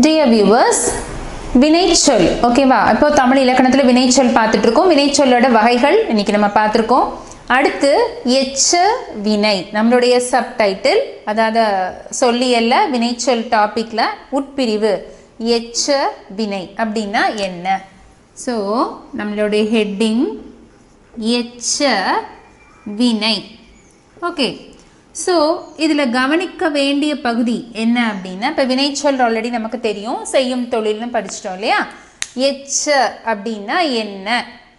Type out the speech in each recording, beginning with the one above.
Dear viewers, வினைச்சொல் ஓகேவா? இப்போ தமிழ் இலக்கணத்துல வினைச்சொல் பார்த்துட்டு இருக்கோம். வினைச்சொல்லோட வகைகள் இன்னைக்கு நம்ம பார்த்திருக்கோம். அடுத்து எச்ச வினை நம்மளுடைய சப்டைட்டில், அதாவது சொல்லியல்ல வினைச்சொல் டாபிக்ல உட்பிரிவு எச்ச வினை அப்படின்னா என்ன? ஸோ நம்மளுடைய ஹெட்டிங் எச்ச வினை. ஓகே, ஸோ இதில் கவனிக்க வேண்டிய பகுதி என்ன அப்படின்னா, இப்போ வினைச்சொல் ஆல்ரெடி நமக்கு தெரியும், செய்யும் தொழில்னு படிச்சிட்டோம் இல்லையா? எச்ச அப்படின்னா என்ன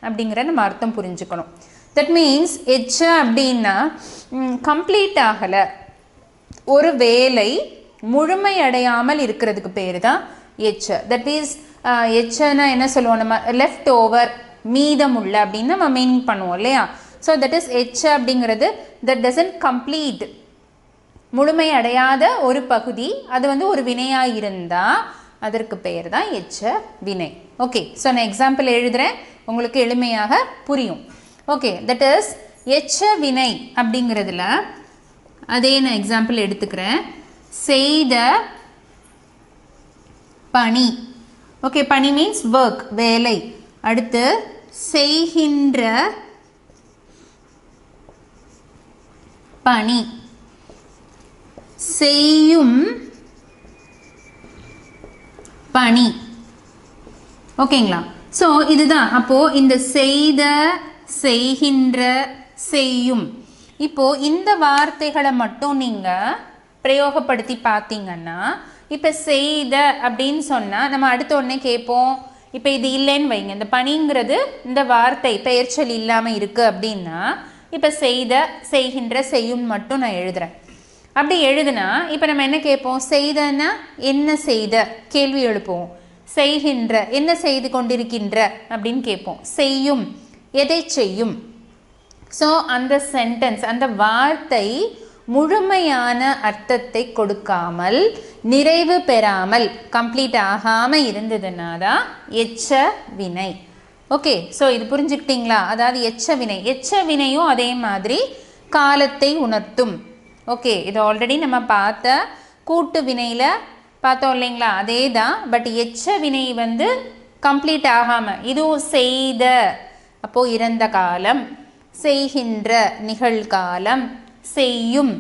அப்படிங்கிற நம்ம அர்த்தம் புரிஞ்சுக்கணும். தட் மீன்ஸ் எச்ச அப்படின்னா கம்ப்ளீட் ஆகலை, ஒரு வேலை முழுமையடையாமல் இருக்கிறதுக்கு பேர் தான் எச்ச. தட் மீன்ஸ் எச்சனா என்ன சொல்லுவோம், நம்ம லெஃப்ட் ஓவர் மீதமுள்ள அப்படின்னு நம்ம மீனிங் பண்ணுவோம் இல்லையா? ஸோ தட் இஸ் எச்ச அப்படிங்கிறது தட் டசன்ட் கம்ப்ளீட், முழுமையடையாத ஒரு பகுதி, அது வந்து ஒரு வினையாக இருந்தால் அதற்கு பெயர் தான் எச்ச வினை. ஓகே, ஸோ நான் எக்ஸாம்பிள் எழுதுகிறேன், உங்களுக்கு எளிமையாக புரியும். ஓகே, தட் இஸ் எச்ச வினை அப்படிங்கிறதுல அதே நான் எக்ஸாம்பிள் எடுத்துக்கிறேன். செய்த பணி. ஓகே, பணி மீன்ஸ் ஒர்க், வேலை. அடுத்து செய்கின்ற பணி, செய்யும் பணி. ஓகேங்களா? ஸோ இதுதான். அப்போ இந்த செய்த, செய்கின்ற, செய்யும், இப்போ இந்த வார்த்தைகளை மட்டும் நீங்க பிரயோகப்படுத்தி பார்த்தீங்கன்னா, இப்போ செய்த அப்படின்னு சொன்னா நம்ம அடுத்த உடனே கேட்போம், இப்போ இது இல்லைன்னு வைங்க, இந்த பணிங்கிறது இந்த வார்த்தை பெயர்ச்சொல் இல்லாமல் இருக்கு அப்படின்னா, இப்போ செய்த, செய்கின்ற, செய்யும் மட்டும் நான் எழுதுறேன். அப்படி எழுதுனா இப்போ நம்ம என்ன கேட்போம்? செய்தனா என்ன செய்த கேள்வி எழுப்புவோம். செய்கின்ற என்ன செய்து கொண்டிருக்கின்ற அப்படின்னு கேட்போம். செய்யும் எதை செய்யும். ஸோ அந்த சென்டென்ஸ், அந்த வார்த்தை முழுமையான அர்த்தத்தை கொடுக்காமல், நிறைவு பெறாமல், கம்ப்ளீட் ஆகாமல் இருந்ததுன்னா தான் எச்ச வினை. ஓகே, ஸோ இது புரிஞ்சுக்கிட்டீங்களா? அதாவது எச்ச வினை, எச்ச வினையும் அதே மாதிரி காலத்தை உணர்த்தும். ஓகே, இது ஆல்ரெடி நம்ம பார்த்த கூட்டு வினையில் பார்த்தோம் இல்லைங்களா? அதே தான். பட் எச்ச வினை வந்து கம்ப்ளீட் ஆகாமல், இதுவும் செய்த அப்போது இறந்த காலம், செய்கின்ற நிகழ்காலம், செய்யும்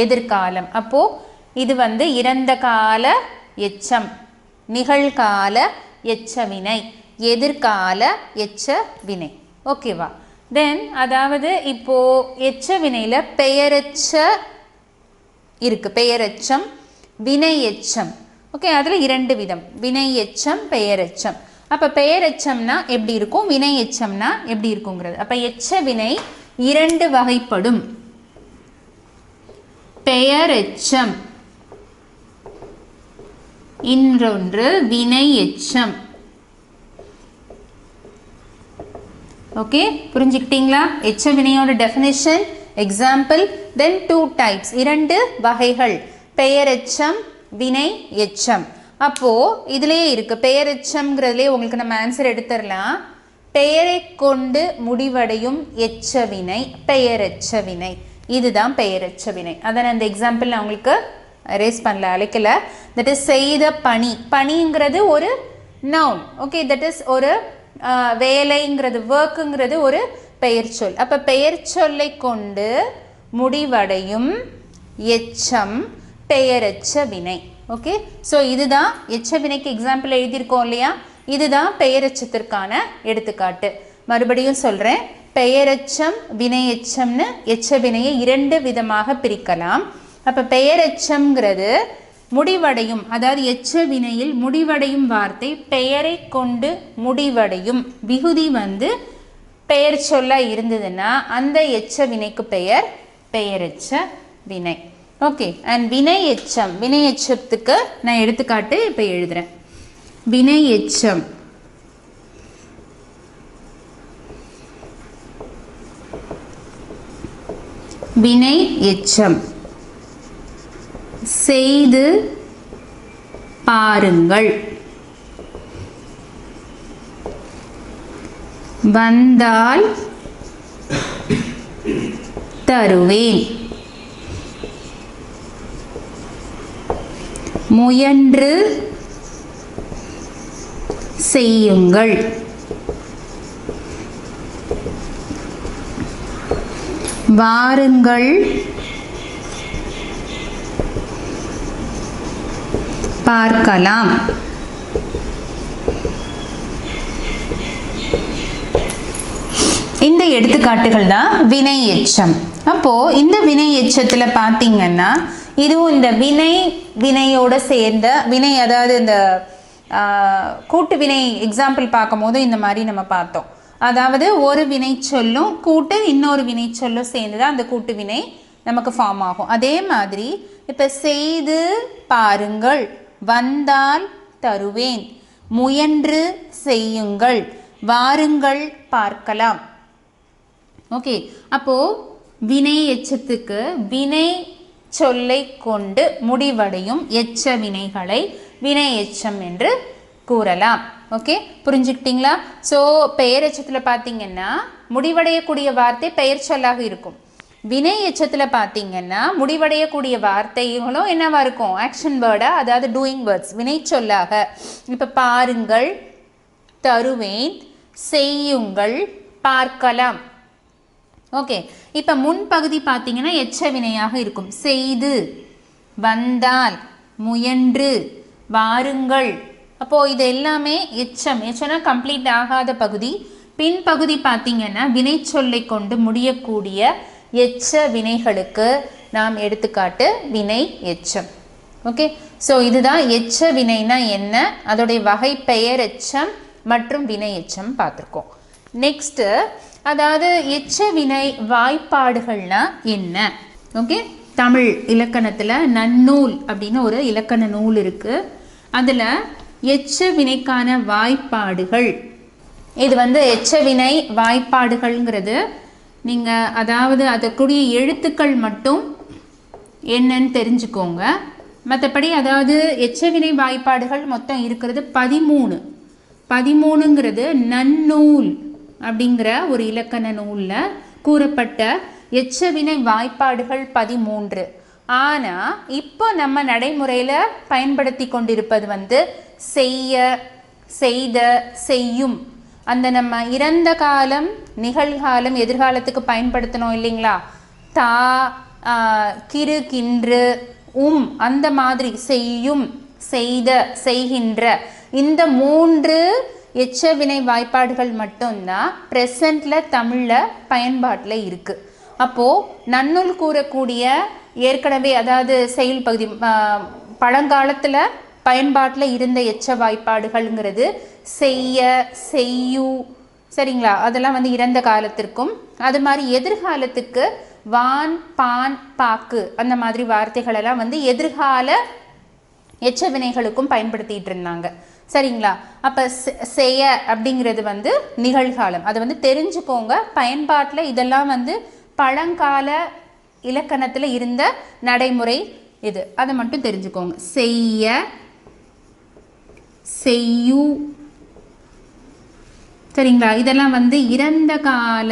எதிர்காலம். அப்போது இது வந்து இறந்த கால எச்சம், நிகழ்கால எச்ச வினை, எதிர்கால எச்ச வினை. ஓகேவா? தென் அதாவது இப்போ எச்ச வினையில் பெயரெச்ச இருக்கு, பெயரெச்சம், வினை எச்சம். ஓகே, அதில் இரண்டு விதம், வினை எச்சம், பெயரெச்சம். அப்போ பெயரெச்சம்னா எப்படி இருக்கும், வினை எச்சம்னா எப்படி இருக்குங்கிறது. அப்போ எச்ச வினை இரண்டு வகைப்படும். பெயரெச்சம், இன்னொன்று வினை எச்சம். ஓகே, புரிஞ்சுக்கிட்டீங்களா? எச்ச வினையோட டெஃபினிஷன், எக்ஸாம்பிள், தென் டூ டைப்ஸ், இரண்டு வகைகள், பெயரெச்சம், வினை எச்சம். அப்போ இதுலேயே இருக்கு, பெயரெச்சம்ங்கிறதுலே உங்களுக்கு நம்ம ஆன்சர் எடுத்துடலாம். பெயரை கொண்டு முடிவடையும் எச்ச வினை பெயரெச்ச வினை, இதுதான் பெயரெச்ச வினை. அதை நான் இந்த எக்ஸாம்பிள் நான் உங்களுக்கு ரேஸ் பண்ணல, அழைக்கல. தட் இஸ் செய்த பணி, பணிங்கிறது ஒரு நவுன். ஓகே, தட் இஸ் ஒரு வேலைங்கிறது, ஒர்க்குங்கிறது ஒரு பெயர் சொல். அப்போ பெயர் சொல்லை கொண்டு முடிவடையும் எச்சம் பெயரெச்ச வினை. ஓகே, ஸோ இதுதான் எச்ச வினைக்கு எக்ஸாம்பிள் எழுதியிருக்கோம் இல்லையா? இதுதான் பெயரெச்சத்திற்கான எடுத்துக்காட்டு. மறுபடியும் சொல்கிறேன், பெயரெச்சம், வினை எச்சம்னு எச்ச வினையை இரண்டு விதமாக பிரிக்கலாம். அப்போ பெயரெச்சம்ங்கிறது முடிவடையும், அதாவது எச்ச வினையில் முடிவடையும் வார்த்தை பெயரை கொண்டு முடிவடையும், விகுதி வந்து பெயர் சொல்ல இருந்ததுன்னா அந்த எச்ச வினைக்கு பெயர் பெயரெச்ச வினை. ஓகே, அண்ட் வினை எச்சம், வினை எச்சத்துக்கு நான் எடுத்துக்காட்டு இப்போ எழுதுறேன். வினை எச்சம், வினை எச்சம், செய்து பாருங்கள், வந்தால் தருவேன், முயன்று செய்யுங்கள். வாருங்கள் பார்க்கலாம். இந்த எடுத்துக்காட்டுகள் தான் வினை எச்சம். அப்போ இந்த வினை எச்சத்துல பாத்தீங்கன்னா இதுவும் இந்த வினையோட சேர்ந்த வினை, அதாவது இந்த கூட்டு வினை எக்ஸாம்பிள் பார்க்கும் போது இந்த மாதிரி நம்ம பார்த்தோம். அதாவது ஒரு வினை சொல்லும் கூட்டு இன்னொரு வினை சொல்லும் சேர்ந்துதான் அந்த கூட்டு வினை நமக்கு ஃபார்ம் ஆகும். அதே மாதிரி இப்ப செய்து பாருங்கள், வந்தால் தருவேன், முயன்று செய்யுங்கள், வாருங்கள் பார்க்கலாம். ஓகே, அப்போ வினை எச்சத்துக்கு வினை சொல்லை கொண்டு முடிவடையும் எச்ச வினைகளை வினை எச்சம் என்று கூறலாம். ஓகே, புரிஞ்சுக்கிட்டீங்களா? ஸோ பெயர் எச்சத்தில் பார்த்தீங்கன்னா முடிவடையக்கூடிய வார்த்தை பெயர் சொல்லாக இருக்கும். வினை எச்சத்தில் பார்த்தீங்கன்னா முடிவடையக்கூடிய வார்த்தைகளும் என்னவா இருக்கும்? ஆக்ஷன் வேர்டா, அதாவது டூயிங் வேர்ட்ஸ், வினை சொல்லாக. இப்போ பாருங்கள், தருவேன், செய்யுங்கள், பார்க்கலாம். ஓகே, இப்போ முன்பகுதி பார்த்தீங்கன்னா எச்ச வினையாக இருக்கும். செய்து, வந்தால், முயன்று, வாருங்கள். அப்போது இது எல்லாமே எச்சம்னா கம்ப்ளீட் ஆகாத பகுதி. பின்பகுதி பார்த்தீங்கன்னா வினை சொல்லை கொண்டு முடியக்கூடிய எச்ச வினைகளுக்கு நாம் எடுத்துக்காட்டு வினை எச்சம். ஓகே, ஸோ இதுதான் எச்ச வினைனா என்ன, அதோடைய வகை பெயர் எச்சம் மற்றும் வினை எச்சம் பார்த்துருக்கோம். நெக்ஸ்ட்டு, அதாவது எச்ச வினை வாய்ப்பாடுகள்னா என்ன? ஓகே, தமிழ் இலக்கணத்தில் நன்னூல் அப்படின்னு ஒரு இலக்கண நூல் இருக்குது. அதில் எச்ச வினைக்கான வாய்ப்பாடுகள், இது எச்ச வினை வாய்ப்பாடுகள்ங்கிறது நீங்கள் அதாவது அதற்குரிய எழுத்துக்கள் மட்டும் என்னன்னு தெரிஞ்சுக்கோங்க. மற்றபடி அதாவது எச்ச வினை வாய்ப்பாடுகள் மொத்தம் இருக்கிறது 13. 13ங்கிறது நன்னூல் அப்படிங்கிற ஒரு இலக்கண நூலில் கூறப்பட்ட எச்ச வினை வாய்ப்பாடுகள் 13. ஆனால் இப்போ நம்ம நடைமுறையில் பயன்படுத்தி கொண்டிருப்பது செய்ய, செய்த, செய்யும். அந்த நம்ம இறந்த காலம், நிகழ்காலம், எதிர்காலத்துக்கு பயன்படுத்தணும் இல்லைங்களா? தா, கிரு, கின்று, அந்த மாதிரி செய்யும், செய்த, செய்கின்ற இந்த 3 எச்ச வினை வாய்ப்பாடுகள் மட்டும்தான் ப்ரெசண்டில் தமிழில் பயன்பாட்டில் இருக்குது. அப்போது நன்னூல் கூறக்கூடிய ஏற்கனவே அதாவது செயல் பகுதி பழங்காலத்தில் பயன்பாட்டில் இருந்த எச்ச வாய்ப்பாடுகள்ங்கிறது செய்ய, செய்யு, சரிங்களா? அதெல்லாம் இறந்த காலத்திற்கும், அது மாதிரி எதிர்காலத்துக்கு வான், பான், பாக்கு அந்த மாதிரி வார்த்தைகளெல்லாம் எதிர்கால எச்ச வினைகளுக்கும் பயன்படுத்திட்டு இருந்தாங்க. சரிங்களா? அப்போ செய்ய அப்படிங்கிறது நிகழ்காலம். அதை தெரிஞ்சுக்கோங்க. பயன்பாட்டில் இதெல்லாம் பழங்கால இலக்கணத்தில் இருந்த நடைமுறை இது, அதை மட்டும் தெரிஞ்சுக்கோங்க. செய்ய, செய்யு, சரிங்களா? இதெல்லாம் இறந்த கால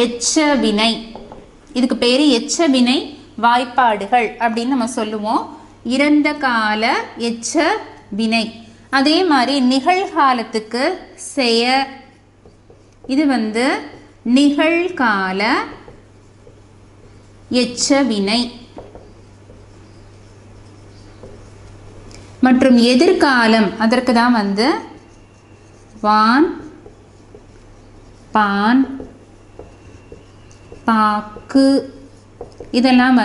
எச்ச வினை. இதுக்கு பேர் எச்ச வினை வாய்ப்பாடுகள் அப்படின்னு நம்ம சொல்லுவோம். இறந்த கால எச்ச வினை. அதே மாதிரி நிகழ்காலத்துக்கு செய்ய, இது நிகழ்கால எச்ச வினை. மற்றும் எதிர்காலம், அதற்கு தான் வான், பான், பாக்கு இதெல்லாம்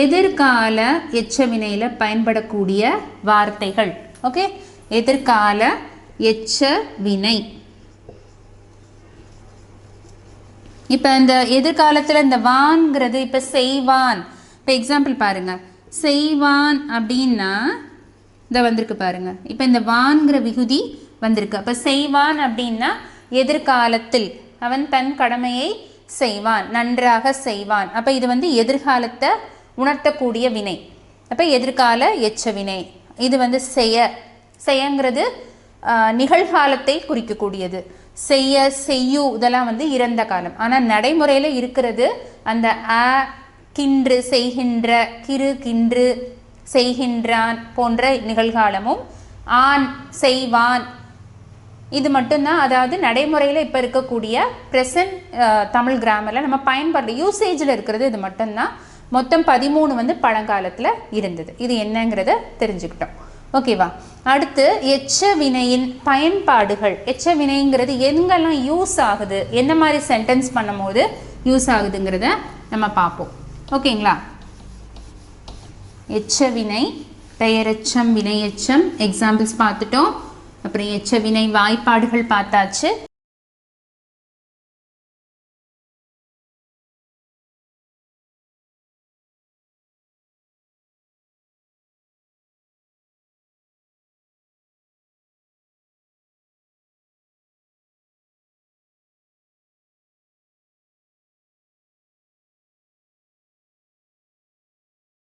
எதிர்கால எச்ச வினையில் பயன்படக்கூடிய வார்த்தைகள். ஓகே, எதிர்கால எச்ச வினை. இப்போ இந்த எதிர்காலத்தில் இந்த வான்ங்கிறது இப்போ செய்வான். இப்போ எக்ஸாம்பிள் பாருங்க, செய்வான் அப்படின்னா இந்த வந்திருக்கு பாருங்க. இப்போ இந்த வான்கிற விகுதி வந்திருக்கு. அப்போ செய்வான் அப்படின்னா எதிர்காலத்தில் அவன் தன் கடமையை செய்வான், நன்றாக செய்வான். அப்போ இது எதிர்காலத்தை உணர்த்தக்கூடிய வினை. அப்போ எதிர்கால எச்ச வினை. இது செய்ய, செய்யங்கிறது நிகழ்காலத்தை குறிக்கக்கூடியது. செய்ய, செய்யு இதெல்லாம் இறந்த காலம். ஆனால் நடைமுறையில் இருக்கிறது அந்த அ, கின்று, செய்கின்ற, கிரு, கின்று, செய்கின்றான் போன்ற நிகழ்காலமும், ஆன், செய்வான், இது மட்டும்தான். அதாவது நடைமுறையில் இப்போ இருக்கக்கூடிய ப்ரெசன்ட் தமிழ் கிராமரில் நம்ம பயன்பாடு யூசேஜில் இருக்கிறது இது மட்டும்தான். மொத்தம் 13 வந்து பழங்காலத்தில் இருந்தது. இது என்னங்கிறத தெரிஞ்சுக்கிட்டோம். ஓகேவா? அடுத்து எச்ச வினையின் பயன்பாடுகள். எச்ச வினைங்கிறது எங்கெல்லாம் யூஸ் ஆகுது, என்ன மாதிரி சென்டென்ஸ் பண்ணும் போது யூஸ் ஆகுதுங்கிறத நம்ம பார்ப்போம். ஓகேங்களா? எச்ச வினை, பெயரெச்சம், வினையெச்சம், எக்ஸாம்பிள்ஸ் பார்த்துட்டோம். அப்புறம் எச்ச வினை வாய்ப்பாடுகள் பார்த்தாச்சு.